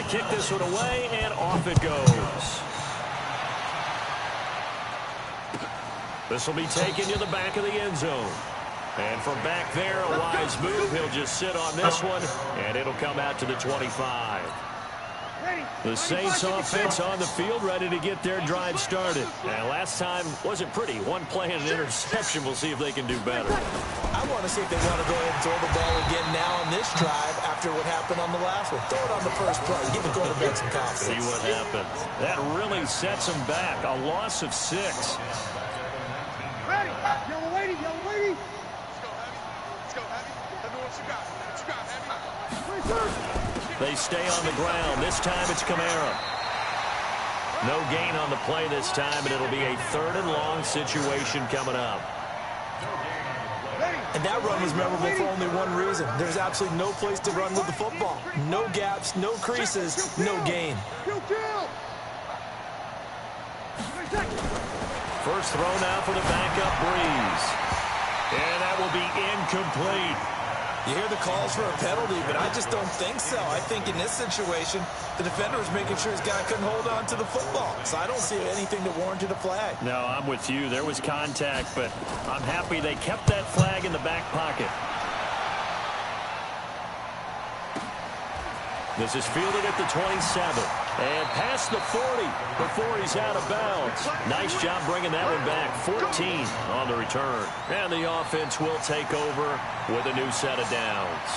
kick this one away, and off it goes. This will be taken to the back of the end zone. And from back there, a wise move. He'll just sit on this one, and it'll come out to the 25. The Saints offense on the field, ready to get their drive started. And last time wasn't pretty. One play and an interception. We'll see if they can do better. I want to see if they want to go ahead and throw the ball again now on this drive after what happened on the last one. Throw it on the first play. Give the quarterback some confidence. See what happens. That really sets them back. A loss of 6. Ready. Yellow lady, yellow lady. Let's go, Heavy. Let me know what you got. What you got, Heavy? They stay on the ground. This time it's Kamara. No gain on the play this time, and it'll be a 3rd and long situation coming up. And that run was memorable for only one reason. There's absolutely no place to run with the football. No gaps, no creases, no gain. First throw now for the backup Breeze. And that will be incomplete. You hear the calls for a penalty, but I just don't think so. I think in this situation, the defender was making sure his guy couldn't hold on to the football. So I don't see anything that warranted a flag. No, I'm with you. There was contact, but I'm happy they kept that flag in the back pocket. This is fielded at the 27. And past the 40 before he's out of bounds. Nice job bringing that one back. 14 on the return. And the offense will take over with a new set of downs.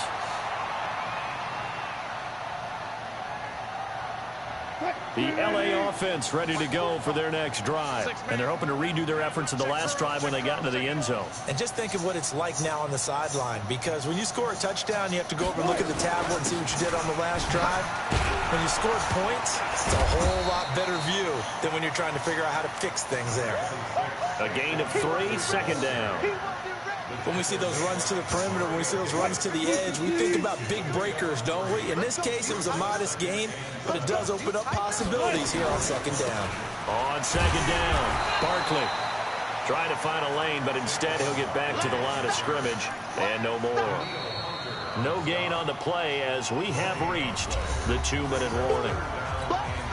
The LA offense ready to go for their next drive. And they're hoping to redo their efforts in the last drive when they got into the end zone. And just think of what it's like now on the sideline. Because when you score a touchdown, you have to go over and look at the tablet and see what you did on the last drive. When you scored points, it's a whole lot better view than when you're trying to figure out how to fix things there. A gain of 3, 2nd down. When we see those runs to the perimeter, when we see those runs to the edge, we think about big breakers, don't we? In this case, it was a modest gain, but it does open up possibilities here on 2nd down. On 2nd down, Barkley trying to find a lane, but instead he'll get back to the line of scrimmage, and no more. No gain on the play as we have reached the 2-minute warning.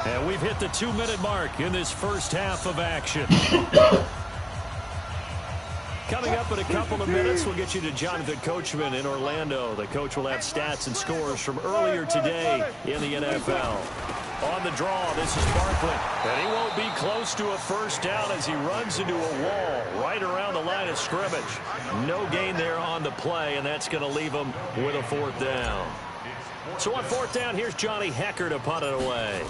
And we've hit the 2-minute mark in this first half of action. Coming up in a couple of minutes, we'll get you to Jonathan Coachman in Orlando. The coach will have stats and scores from earlier today in the NFL. On the draw, this is Barkley. And he won't be close to a first down as he runs into a wall right around the line of scrimmage. No gain there on the play, and that's going to leave him with a 4th down. So on 4th down, here's Johnny Hecker to punt it away.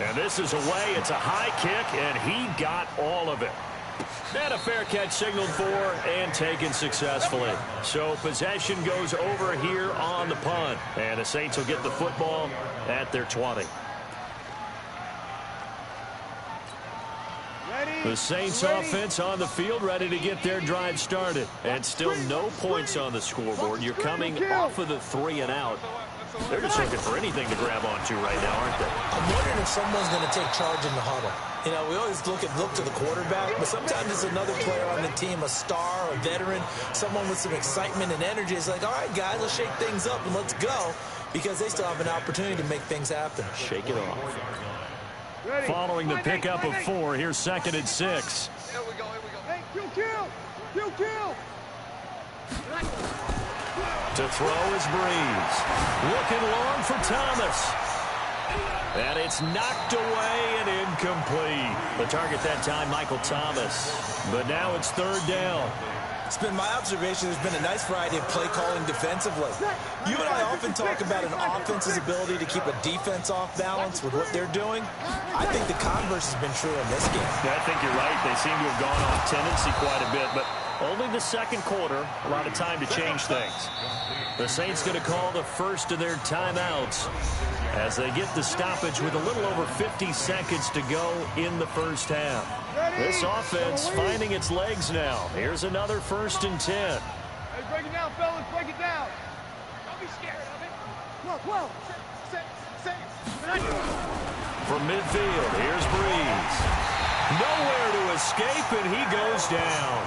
And this is away. It's a high kick, and he got all of it. And a fair catch signaled for and taken successfully. So possession goes over here on the punt. And the Saints will get the football at their 20. The Saints offense on the field ready to get their drive started. And still no points on the scoreboard. You're coming off of the 3 and out. They're just looking for anything to grab onto right now, aren't they? I'm wondering if someone's going to take charge in the huddle. You know, we always look to the quarterback, but sometimes it's another player on the team, a star, a veteran, someone with some excitement and energy. It's like, all right, guys, let's shake things up and let's go, because they still have an opportunity to make things happen. Shake it off. Following the pickup of 4, here's 2nd and 6. Here we go, here we go. Hey, kill. To throw is Breeze. Looking long for Thomas. And it's knocked away and incomplete. The target that time, Michael Thomas. But now it's 3rd down. It's been my observation there's been a nice variety of play calling defensively. You and I often talk about an offense's ability to keep a defense off balance with what they're doing. I think the converse has been true in this game. Yeah, I think you're right. They seem to have gone off tendency quite a bit, but only the 2nd quarter, a lot of time to change things. The Saints going to call the first of their timeouts as they get the stoppage with a little over 50 seconds to go in the first half. This offense finding its legs now. Here's another 1st and 10. Hey, break it down, fellas. Break it down. Don't be scared of it. 12. From midfield, here's Breeze. Nowhere to escape, and he goes down.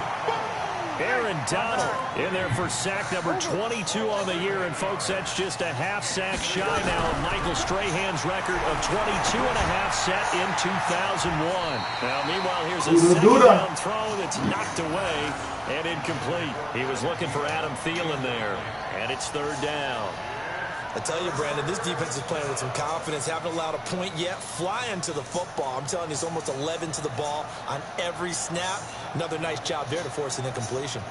Aaron Donald in there for sack number 22 on the year. And, folks, that's just a half sack shy now of Michael Strahan's record of 22 and a half set in 2001. Now, meanwhile, here's a second down throw that's knocked away and incomplete. He was looking for Adam Thielen there, and it's third down. I tell you, Brandon, this defense is playing with some confidence. Haven't allowed a point yet. Flying to the football. I'm telling you, it's almost 11 to the ball on every snap. Another nice job there to force an incompletion.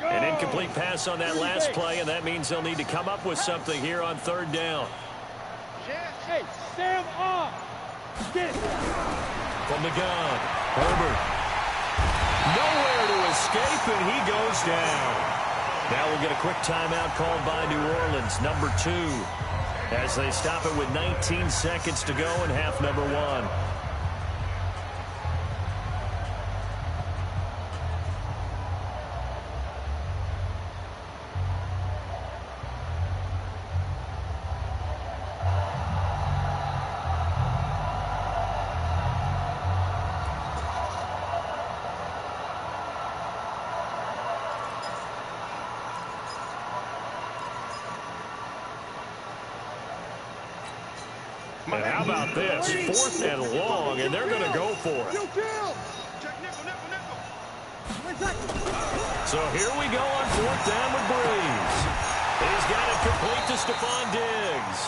An incomplete pass on that last play, and that means they'll need to come up with something here on third down. Hey, stand off. Get. From the gun, Herbert. Nowhere to escape, and he goes down. Now we'll get a quick timeout called by New Orleans, number 2, as they stop it with 19 seconds to go in half number 1. And how about this? 4th and long, and they're going to go for it. So here we go on 4th down with Breeze. He's got it complete to Stephon Diggs.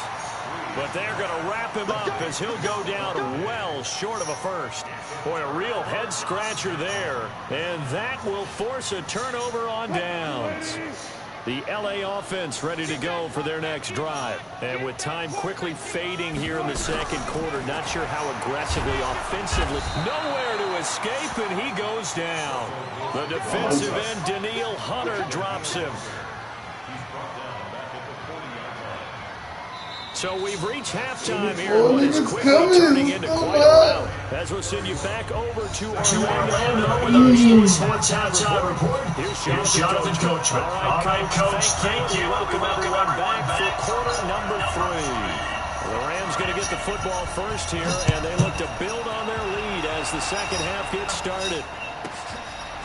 But they're going to wrap him up as he'll go down well short of a first. Boy, a real head-scratcher there. And that will force a turnover on downs. The LA offense ready to go for their next drive. And with time quickly fading here in the second quarter, not sure how aggressively, offensively. Nowhere to escape, and he goes down. The defensive end, Danielle Hunter, drops him. So we've reached halftime here, but it's quickly turning into quite a rout. As we'll send you back over to Orlando with our sports halftime report. Here's Jonathan Coachman. All right, Coach, thank you. Welcome everyone back for quarter number 3. The Rams going to get the football first here, and they look to build on their lead as the second half gets started.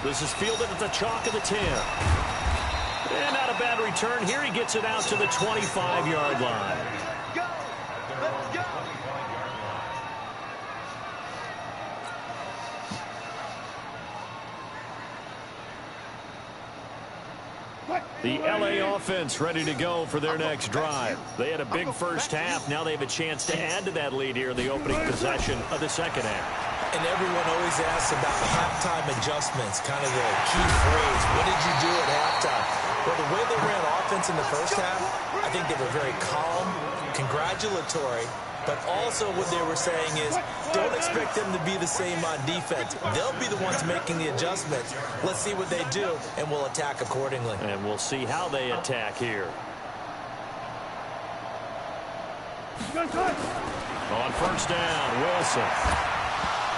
This is fielded at the chalk of the 10. And not a bad return here. He gets it out to the 25-yard line. The LA offense ready to go for their next drive. They had a big first half. Now they have a chance to add to that lead here in the opening possession of the second half. And everyone always asks about halftime adjustments, kind of the key phrase. What did you do at halftime? Well, the way they ran offense in the first half, I think they were very calm, congratulatory, but also what they were saying is don't expect them to be the same on defense. They'll be the ones making the adjustments. Let's see what they do, and we'll attack accordingly. And we'll see how they attack here. On first down, Wilson.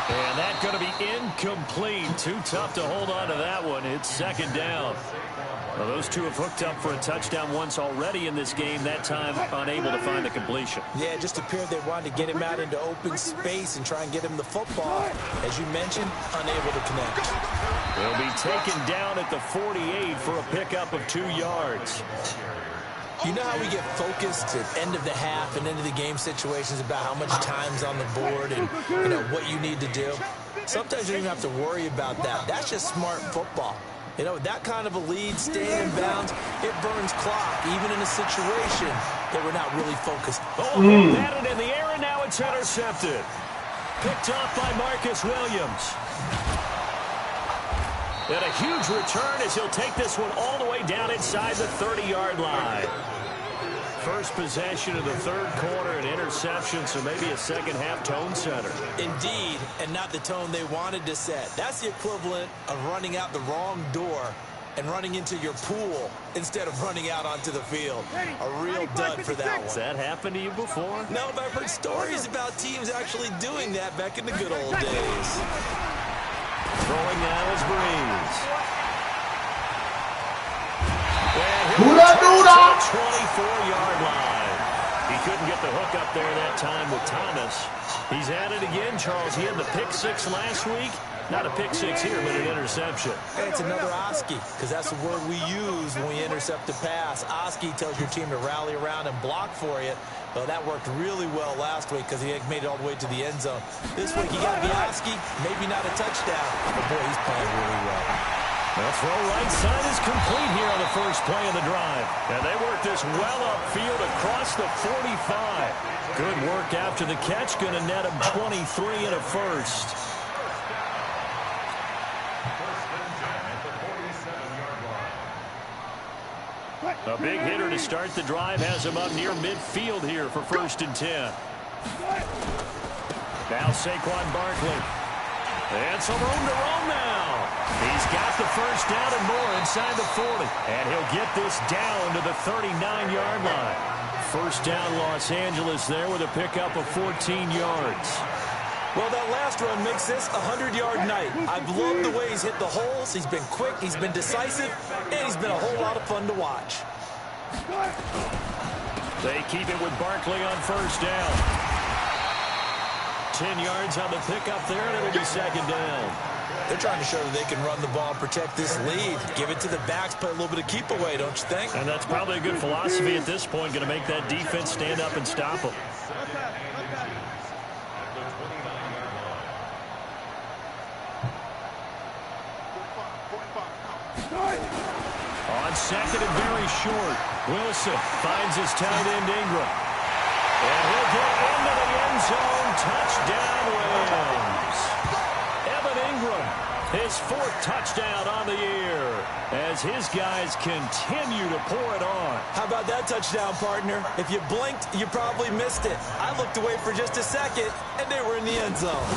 And that's going to be incomplete. Too tough to hold on to that one. It's second down. Well, those two have hooked up for a touchdown once already in this game, that time unable to find a completion. Yeah, it just appeared they wanted to get him out into open space and try and get him the football. As you mentioned, unable to connect. He'll be taken down at the 48 for a pickup of 2 yards. You know how we get focused at end of the half and into the game situations about how much time's on the board and what you need to do? Sometimes you don't even have to worry about that. That's just smart football. With that kind of a lead, staying in bounds, it burns clock, even in a situation that we're not really focused. Batted in the air, and now it's intercepted. Picked off by Marcus Williams. And a huge return as he'll take this one all the way down inside the 30-yard line. First possession of the third quarter, an interception, so maybe a second-half tone setter. Indeed, and not the tone they wanted to set. That's the equivalent of running out the wrong door and running into your pool instead of running out onto the field. A real dud for that one. Has that happened to you before? No, but I've heard stories about teams actually doing that back in the good old days. Throwing now is Breeze. Who that dude on? 24-yard line. He couldn't get the hook up there that time with Thomas. He's at it again, Charles. He had the pick six last week. Not a pick six here, but an interception. Hey, it's another Oski, because that's the word we use when we intercept a pass. Oski tells your team to rally around and block for you. Well, that worked really well last week because he made it all the way to the end zone. This week, you got to be Oski, maybe not a touchdown, but boy, he's playing really well. The throw right side is complete here on the first play of the drive. And they work this well upfield across the 45. Good work after the catch. Going to net him 23 and a first. A big hitter to start the drive has him up near midfield here for 1st and 10. Now Saquon Barkley. And some room to roam now. He's got the first down and more inside the 40. And he'll get this down to the 39-yard line. First down Los Angeles there with a pickup of 14 yards. Well, that last run makes this a 100-yard night. I've loved the way he's hit the holes. He's been quick, he's been decisive, and he's been a whole lot of fun to watch. They keep it with Barkley on first down. 10 yards on the pickup there, and it'll be second down. They're trying to show that they can run the ball and protect this lead. Give it to the backs, play a little bit of keep away, don't you think? And that's probably a good philosophy at this point, going to make that defense stand up and stop them. On second and very short, Wilson finds his tight end Ingram. And he'll get into the end zone. Touchdown, Williams. Evan Ingram, his 4th touchdown on the year as his guys continue to pour it on. How about that touchdown, partner? If you blinked, you probably missed it. I looked away for just a second, and they were in the end zone.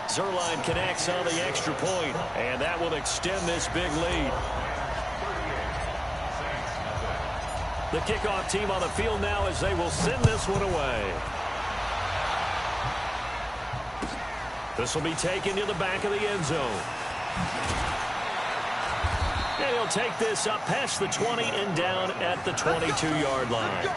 Zerline connects on the extra point, and that will extend this big lead. The kickoff team on the field now as they will send this one away. This will be taken to the back of the end zone. And he'll take this up past the 20 and down at the 22-yard line.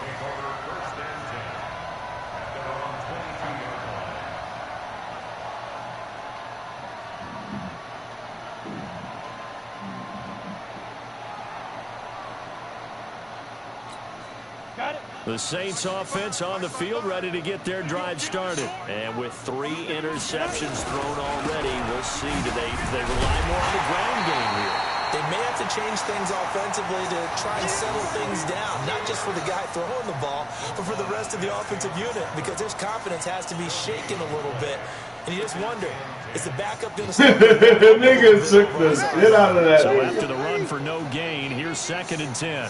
The Saints offense on the field ready to get their drive started. And with 3 interceptions thrown already, we'll see today if they rely more on the ground game here. They may have to change things offensively to try and settle things down, not just for the guy throwing the ball, but for the rest of the offensive unit, because their confidence has to be shaken a little bit. And you just wonder, is the backup going to start? Nigga took the shit out of that. So after the run for no gain, here's 2nd and 10.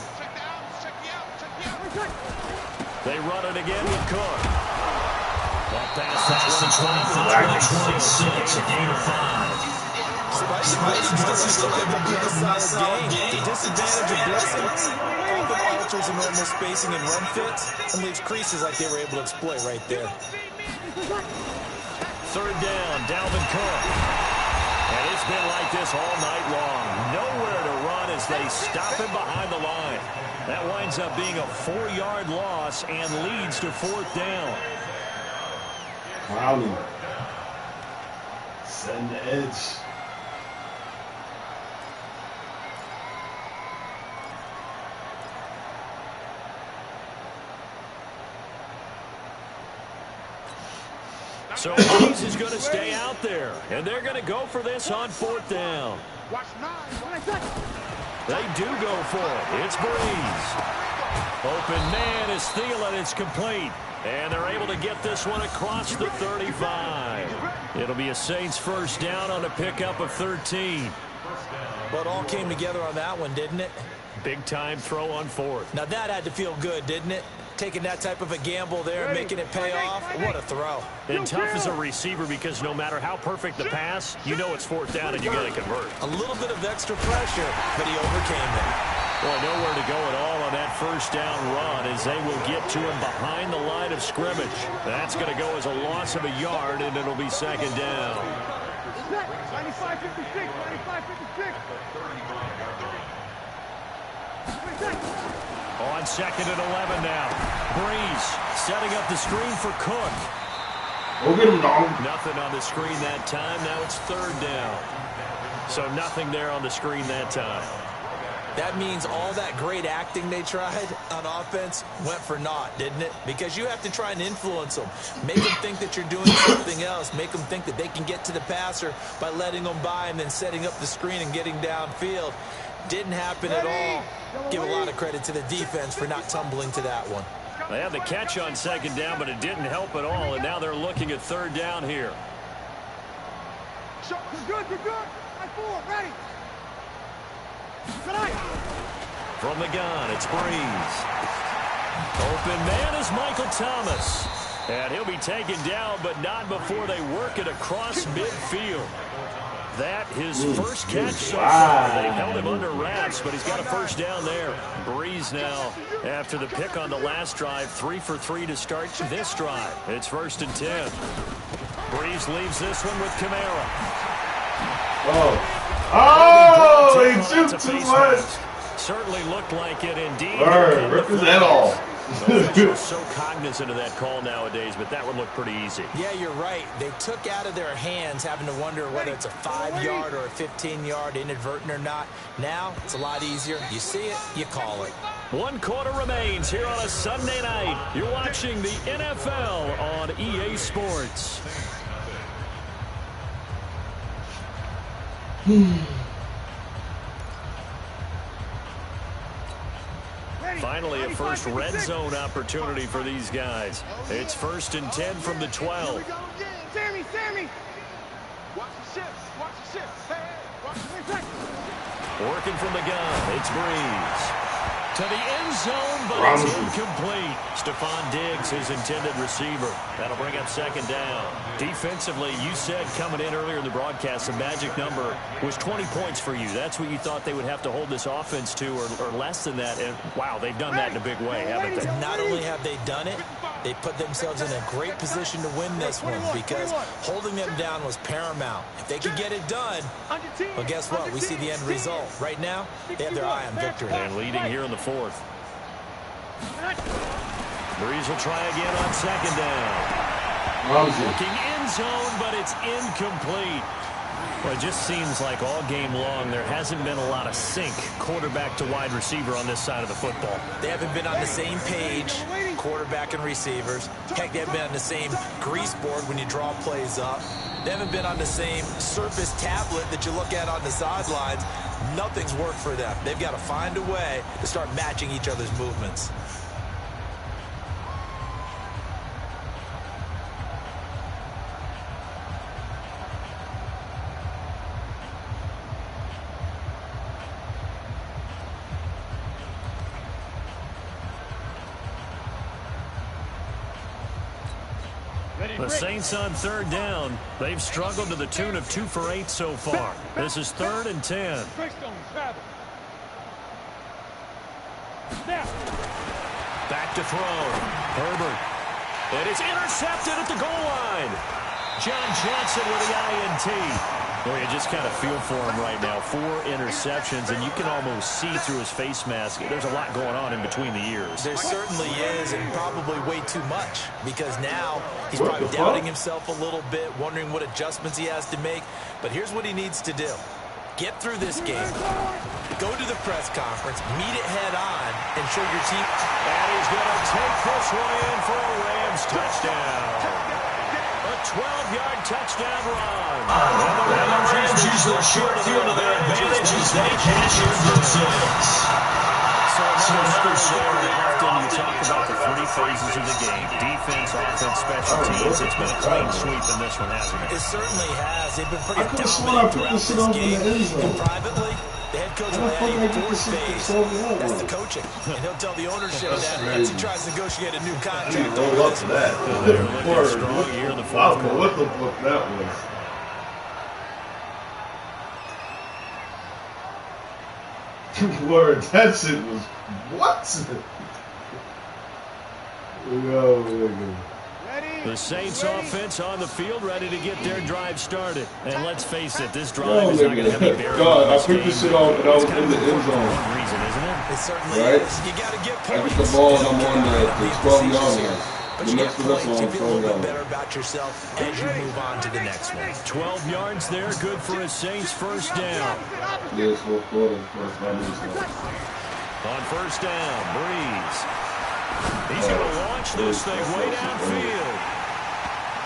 They run it again with Cook. Well, past the 26, a gain of 5. The disadvantage of blitzing often alters the normal spacing and run fits and leaves creases like they were able to exploit right there. 3rd down, Dalvin Cook. And it's been like this all night long. Nowhere to run as they stop him behind the line. That winds up being a 4-yard loss and leads to 4th down. Wow. Send the edge. So Hayes is going to stay out there, and they're going to go for this on 4th down. They do go for it. It's Breeze. Open man is Thielen. It's complete. And they're able to get this one across the 35. It'll be a Saints 1st down on a pickup of 13. Well, it all came together on that one, didn't it? Big time throw on 4th. Now that had to feel good, didn't it? taking that type of a gamble there and making it pay off. What a throw. And tough as a receiver because no matter how perfect the pass, you know it's fourth down and you got to convert. A little bit of extra pressure, but he overcame it. Well, nowhere to go at all on that first down run as they will get to him behind the line of scrimmage. That's going to go as a loss of a yard, and it'll be second down. 95-56, 95-56. On second and 11 now. Breeze setting up the screen for Cook. Go get him, dog. Nothing on the screen that time. Now it's third down. So nothing there on the screen that time. That means all that great acting they tried on offense went for naught, didn't it? Because you have to try and influence them. Make them think that you're doing something else. Make them think that they can get to the passer by letting them by and then setting up the screen and getting downfield. Didn't happen at all. Give a lot of credit to the defense for not tumbling to that one. They had the catch on second down, but it didn't help at all, and now they're looking at third down here. You're good, you're good. High forward, ready. From the gun, it's Breeze. Open man is Michael Thomas. And he'll be taken down, but not before they work it across midfield. That his first catch so far. They held him under wraps, but he's got a first down there. Breeze now, after the pick on the last drive, 3 for 3 to start this drive. It's 1st and 10. Breeze leaves this one with Kamara. Oh, he shoot too much. Certainly looked like it indeed. Represent all. Officials so cognizant of that call nowadays, but that would look pretty easy. Yeah, you're right. They took out of their hands having to wonder whether it's a 5-yard or a 15-yard inadvertent or not. Now, it's a lot easier. You see it, you call it. 1 quarter remains here on a Sunday night. You're watching the NFL on EA Sports. Finally, a first red zone opportunity for these guys. It's 1st and 10 from the 12. Sammy! Watch the shifts. Watch the shifts. Hey, watch the shifts. Working from the gun, it's Breeze. To the end zone, but it's incomplete. Stephon Diggs, his intended receiver. That'll bring up second down. Defensively, you said coming in earlier in the broadcast, the magic number was 20 points for you. That's what you thought they would have to hold this offense to, or less than that. And, wow, they've done that in a big way, haven't they? Not only have they done it, they put themselves in a great position to win this one because holding them down was paramount. If they could get it done, well, guess what? We see the end result. Right now, they have their eye on victory. And leading here in the 4th. Breeze will try again on second down. Looking end zone, but it's incomplete. Well, it just seems like all game long there hasn't been a lot of sync quarterback to wide receiver on this side of the football. They haven't been on the same page, quarterback and receivers. Heck, they haven't been on the same grease board when you draw plays up. They haven't been on the same surface tablet that you look at on the sidelines. Nothing's worked for them. They've got to find a way to start matching each other's movements. The Saints on third down. They've struggled to the tune of 2 for 8 so far. This is 3rd and 10. Back to throw. Herbert. And it's intercepted at the goal line. John Johnson with the INT. Well, you just kind of feel for him right now. 4 interceptions, and you can almost see through his face mask. There's a lot going on in between the ears. There certainly is, and probably way too much, because now he's probably doubting himself a little bit, wondering what adjustments he has to make. But here's what he needs to do. Get through this game, go to the press conference, meet it head on, and show your team. And he's going to take this one in for a Rams touchdown. A 12-yard touchdown run. And the Rams use their short field to their advantage as they catch differences. So another score that often you talk about the 3 phases of the game. Defense, offense, special teams. It's been a clean sweep in this one, hasn't it? It certainly has. They've been pretty dominant throughout this game. And privately, The head coach will add a fourth phase. That's the coaching. And he'll tell the ownership that once he tries to negotiate a new contract over this. That. Strong here in the I fourth don't know what the fuck that was. Word, that shit was what? The Saints offense on the field, ready to get their drive started. And let's face it, this drive is not going to have any bearing on I this picked this shit off and I was in the end zone. one reason, isn't it? It certainly Right? is. You got to get I points. get the ball and I'm on the 12-yard line. But The you next get possession points. on You feel a little 12-yard bit better line. about yourself as you move on to the next one. 12 yards there, good for a Saints first down. Yeah, it's fourth quarter. First 5 minutes left. On first down, Breeze. He's going to launch this thing way downfield.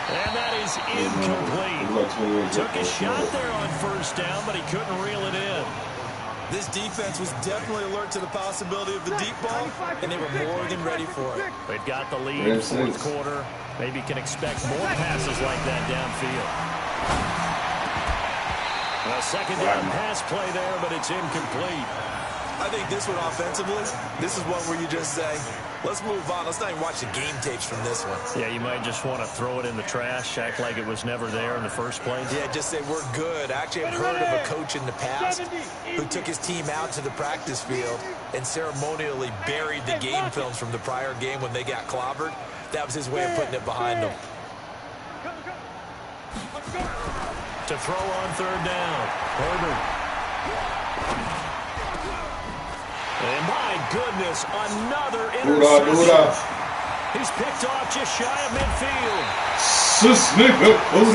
And that is incomplete. Took a shot there on first down, but he couldn't reel it in. This defense was definitely alert to the possibility of the deep ball, and they were more than ready for it. They've got the lead, fourth quarter. Maybe can expect more passes like that downfield. A second down pass play there, but it's incomplete. I think this one offensively, this is one where you just say, let's move on. Let's not even watch the game tapes from this one. Yeah, you might just want to throw it in the trash, act like it was never there in the first place. Yeah, just say we're good. Actually, I've heard of a coach in the past who took his team out to the practice field and ceremonially buried the game films from the prior game when they got clobbered. That was his way of putting it behind them. To throw on third down, Herbert. And my goodness, another interception. He's picked off just shy of midfield. The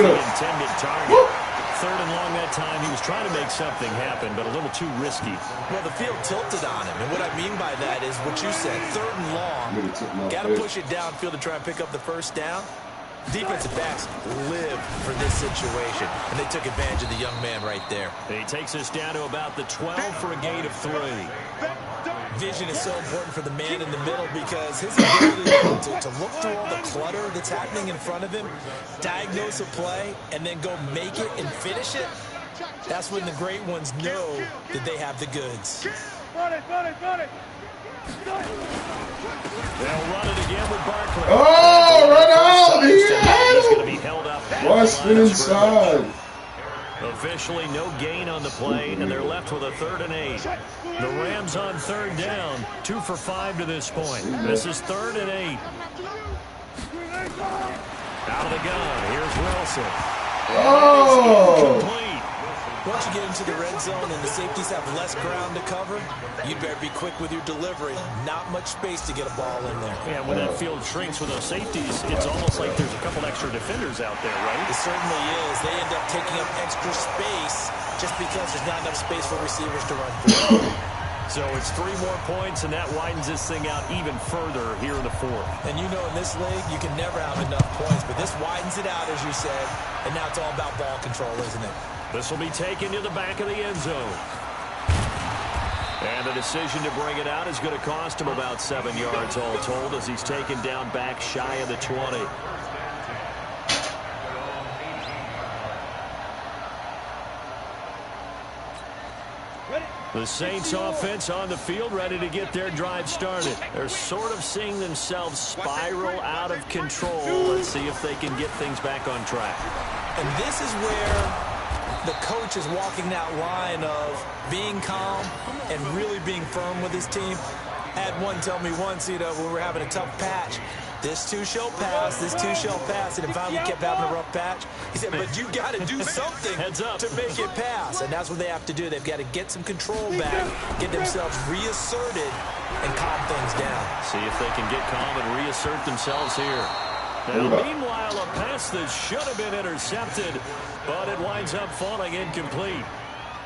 intended target. Third and long that time. He was trying to make something happen, but a little too risky. Well, the field tilted on him. And what I mean by that is what you said. Third and long. Got to push it downfield to try and pick up the first down. Defensive backs live for this situation, and they took advantage of the young man right there. He takes us down to about the 12 for a gain of 3. Vision is so important for the man in the middle because his ability to look through all the clutter that's happening in front of him, diagnose a play, and then go make it and finish it, that's when the great ones know that they have the goods. They'll run it again with Barkley. Oh, run out! He's going to be held up. Washington inside. Officially no gain on the play, and they're left with a 3rd and 8. The Rams on third down, 2 for 5 to this point. This is 3rd and 8. Out of the gun, here's Wilson. Oh! Complete. Once you get into the red zone and the safeties have less ground to cover, you better be quick with your delivery. Not much space to get a ball in there. Yeah, when that field shrinks with those safeties, it's almost like there's a couple extra defenders out there, right? It certainly is. They end up taking up extra space just because there's not enough space for receivers to run through. So it's 3 more points, and that widens this thing out even further here in the 4th. And you know in this league, you can never have enough points, but this widens it out, as you said, and now it's all about ball control, isn't it? This will be taken to the back of the end zone. And the decision to bring it out is going to cost him about 7 yards all told as he's taken down back shy of the 20. The Saints offense on the field ready to get their drive started. They're sort of seeing themselves spiral out of control. Let's see if they can get things back on track. And this is where the coach is walking that line of being calm and really being firm with his team. I had one tell me once, when we were having a tough patch, this too shall pass, this too shall pass, and it finally kept having a rough patch. He said, but you got to do something to make it pass, and that's what they have to do. They've got to get some control back, get themselves reasserted, and calm things down. See if they can get calm and reassert themselves here. Now, meanwhile, a pass that should have been intercepted, but it winds up falling incomplete.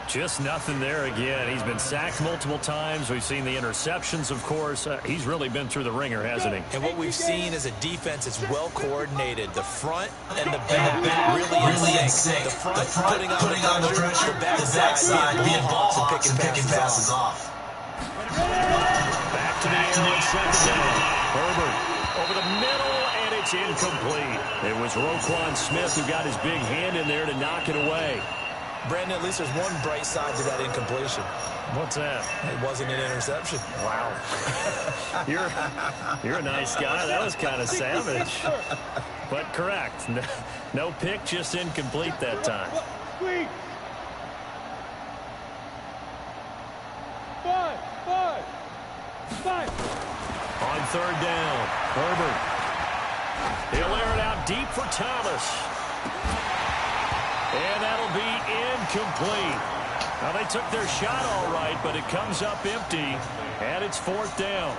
Just nothing there again. He's been sacked multiple times. We've seen the interceptions, of course. He's really been through the ringer, hasn't he? And what we've seen is a defense that's well coordinated. The front and the back really in sync. The front putting on the pressure, the backside being ball hawks and picking passes off. Back to the air on second down. Herbert over the middle, and it's incomplete. It was Roquan Smith who got his big hand in there to knock it away. Brandon, at least there's one bright side to that incompletion. What's that? It wasn't an interception. Wow. You're a nice guy. That was kind of savage. But correct. No pick, just incomplete that time. Squeeze. 5. On third down, Herbert. He'll air it out deep for Thomas. And that'll be incomplete. Now, they took their shot all right, but it comes up empty, and it's fourth down.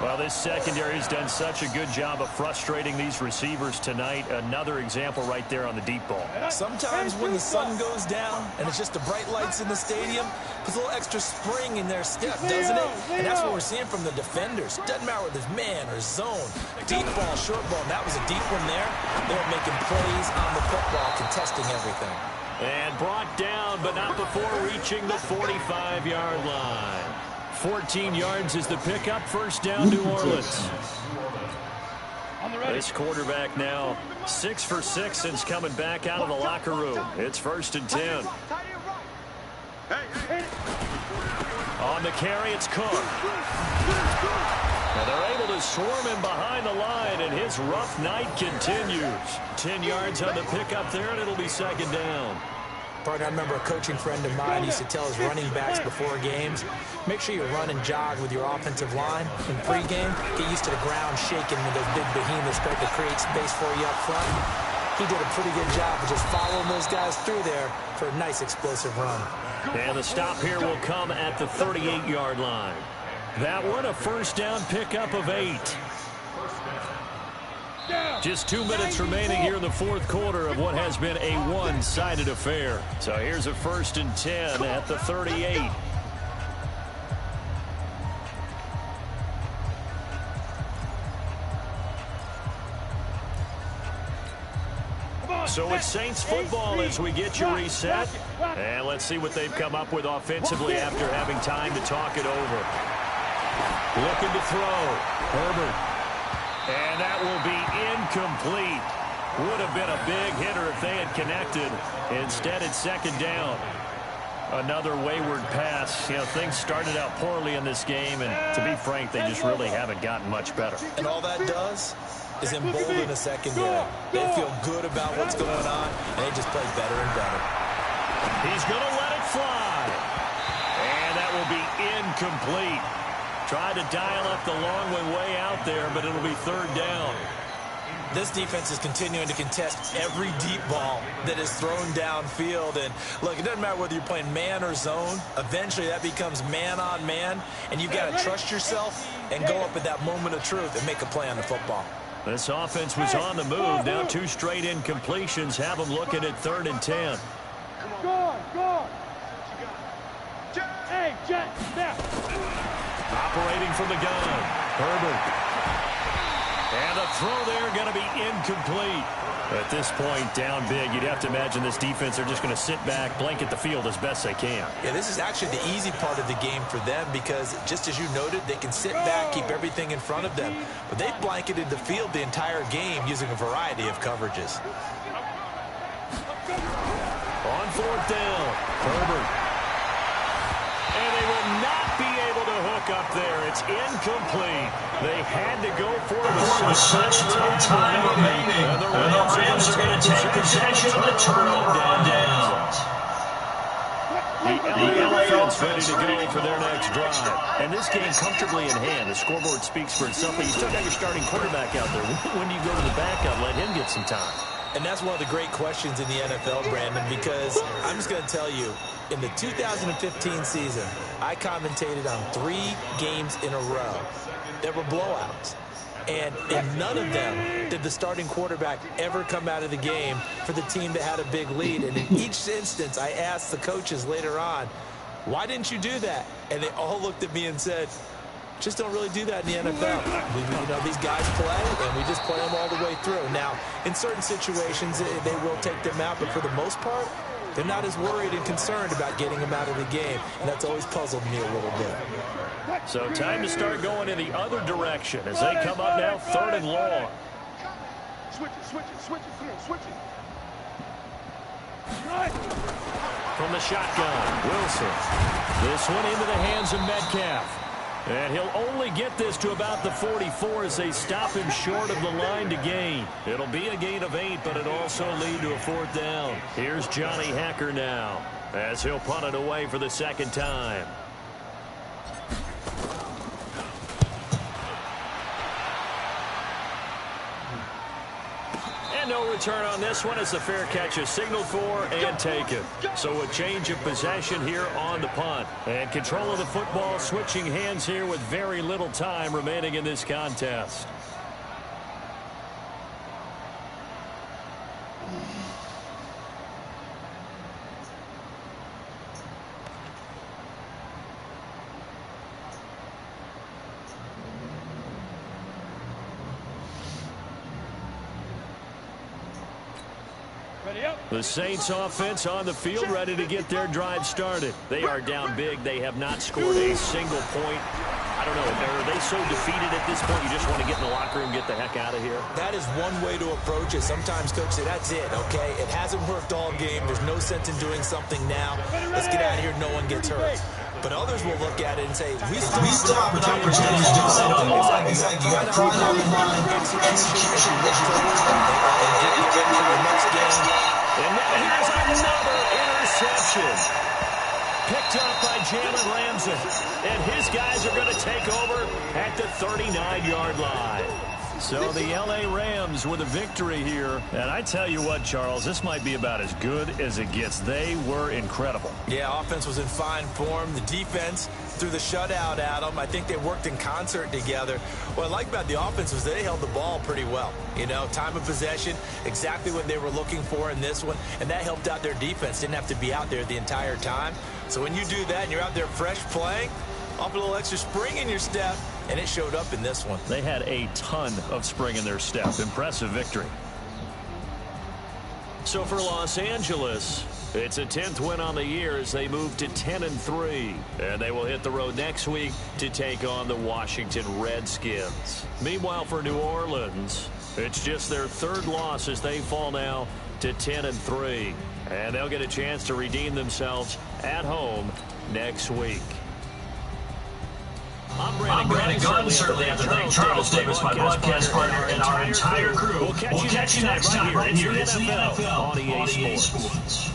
Well, this secondary has done such a good job of frustrating these receivers tonight. Another example right there on the deep ball. Sometimes when the sun goes down and it's just the bright lights in the stadium, puts a little extra spring in their step, doesn't it? And that's what we're seeing from the defenders. Doesn't matter whether it's man or zone, deep ball, short ball. And that was a deep one there. They were making plays on the football, contesting everything. And brought down, but not before reaching the 45-yard line. 14 yards is the pickup. First down, New Orleans. This quarterback now 6 for 6 since coming back out of the locker room. It's 1st and 10. On the carry, it's Cook. And they're able to swarm him behind the line, and his rough night continues. 10 yards on the pickup there, and it'll be 2nd down. Partner, I remember a coaching friend of mine used to tell his running backs before games, make sure you run and jog with your offensive line in pregame. Get used to the ground shaking when those big behemoths start to create space for you up front. He did a pretty good job of just following those guys through there for a nice explosive run. And the stop here will come at the 38-yard line. That one a first down pickup of 8. Just 2 minutes remaining here in the fourth quarter of what has been a one-sided affair. So here's a 1st and 10 at the 38. So it's Saints football as we get you reset. And let's see what they've come up with offensively after having time to talk it over. Looking to throw. Herbert. And that will be incomplete. Would have been a big hitter if they had connected. Instead, it's 2nd down. Another wayward pass. You know, things started out poorly in this game, and to be frank, they just really haven't gotten much better. And all that does is embolden the secondary. They feel good about what's going on, and they just play better and better. He's going to let it fly. And that will be incomplete. Tried to dial up the long one way out there, but it'll be 3rd down. This defense is continuing to contest every deep ball that is thrown downfield. And, look, it doesn't matter whether you're playing man or zone. Eventually, that becomes man on man, and you've got to trust yourself and go up at that moment of truth and make a play on the football. This offense was on the move. Now 2 straight incompletions have them looking at 3rd and 10. Go. Hey, Jet, now. Operating from the gun, Herbert. And the throw there going to be incomplete. At this point, down big, you'd have to imagine this defense, they're just going to sit back, blanket the field as best they can. Yeah, this is actually the easy part of the game for them because, just as you noted, they can sit back, keep everything in front of them. But they've blanketed the field the entire game using a variety of coverages. On 4th down, Herbert. And they will not be able to hook up there. It's incomplete. They had to go for it with such little time remaining. And the Rams are going to take possession of the turnover on downs. The Elephants ready to go for their next drive. And this game comfortably in hand. The scoreboard speaks for itself, but you still got your starting quarterback out there. When do you go to the backup, let him get some time? And that's one of the great questions in the NFL, Brandon, because I'm just going to tell you, in the 2015 season, I commentated on 3 games in a row that were blowouts. And in none of them did the starting quarterback ever come out of the game for the team that had a big lead. And in each instance, I asked the coaches later on, why didn't you do that? And they all looked at me and said, just don't really do that in the NFL. You know, these guys play, and we just play them all the way through. Now, in certain situations, they will take them out, but for the most part, they're not as worried and concerned about getting them out of the game, and that's always puzzled me a little bit. So time to start going in the other direction as they come up now 3rd and long. Switch it, come on, switch it. from the shotgun. Wilson. This one into the hands of Metcalf. And he'll only get this to about the 44 as they stop him short of the line to gain. It'll be a gain of 8, but it'll also lead to a 4th down. Here's Johnny Hacker now as he'll punt it away for the 2nd time. No return on this one as the fair catch is signaled for and taken. So a change of possession here on the punt. And control of the football switching hands here with very little time remaining in this contest. The Saints offense on the field ready to get their drive started. They are down big. They have not scored a single point. I don't know. Are they so defeated at this point you just want to get in the locker room and get the heck out of here? That is one way to approach it. Sometimes, Coach, say that's it, okay? It hasn't worked all game. There's no sense in doing something now. Let's get out of here. No one gets hurt. But others will look at it and say, we still have opportunities to do it all. Exactly. You got pride on the line, execution, and get ready for your next game. And now here's another interception. Picked up by Jalen Ramsey. And his guys are going to take over at the 39-yard line. So the L.A. Rams with a victory here. And I tell you what, Charles, this might be about as good as it gets. They were incredible. Yeah, offense was in fine form. The defense threw the shutout at them. I think they worked in concert together. What I like about the offense was they held the ball pretty well. You know, time of possession, exactly what they were looking for in this one. And that helped out their defense. Didn't have to be out there the entire time. So when you do that and you're out there fresh playing, off a little extra spring in your step, and it showed up in this one. They had a ton of spring in their step. Impressive victory. So for Los Angeles, it's a 10th win on the year as they move to 10-3. And they will hit the road next week to take on the Washington Redskins. Meanwhile, for New Orleans, it's just their 3rd loss as they fall now to 10-3. And they'll get a chance to redeem themselves at home next week. I'm Brandon Gunn. Certainly have to thank Charles Davis, my broadcast partner, and our entire crew. We'll catch you next time right here. It's the NFL on EA Sports.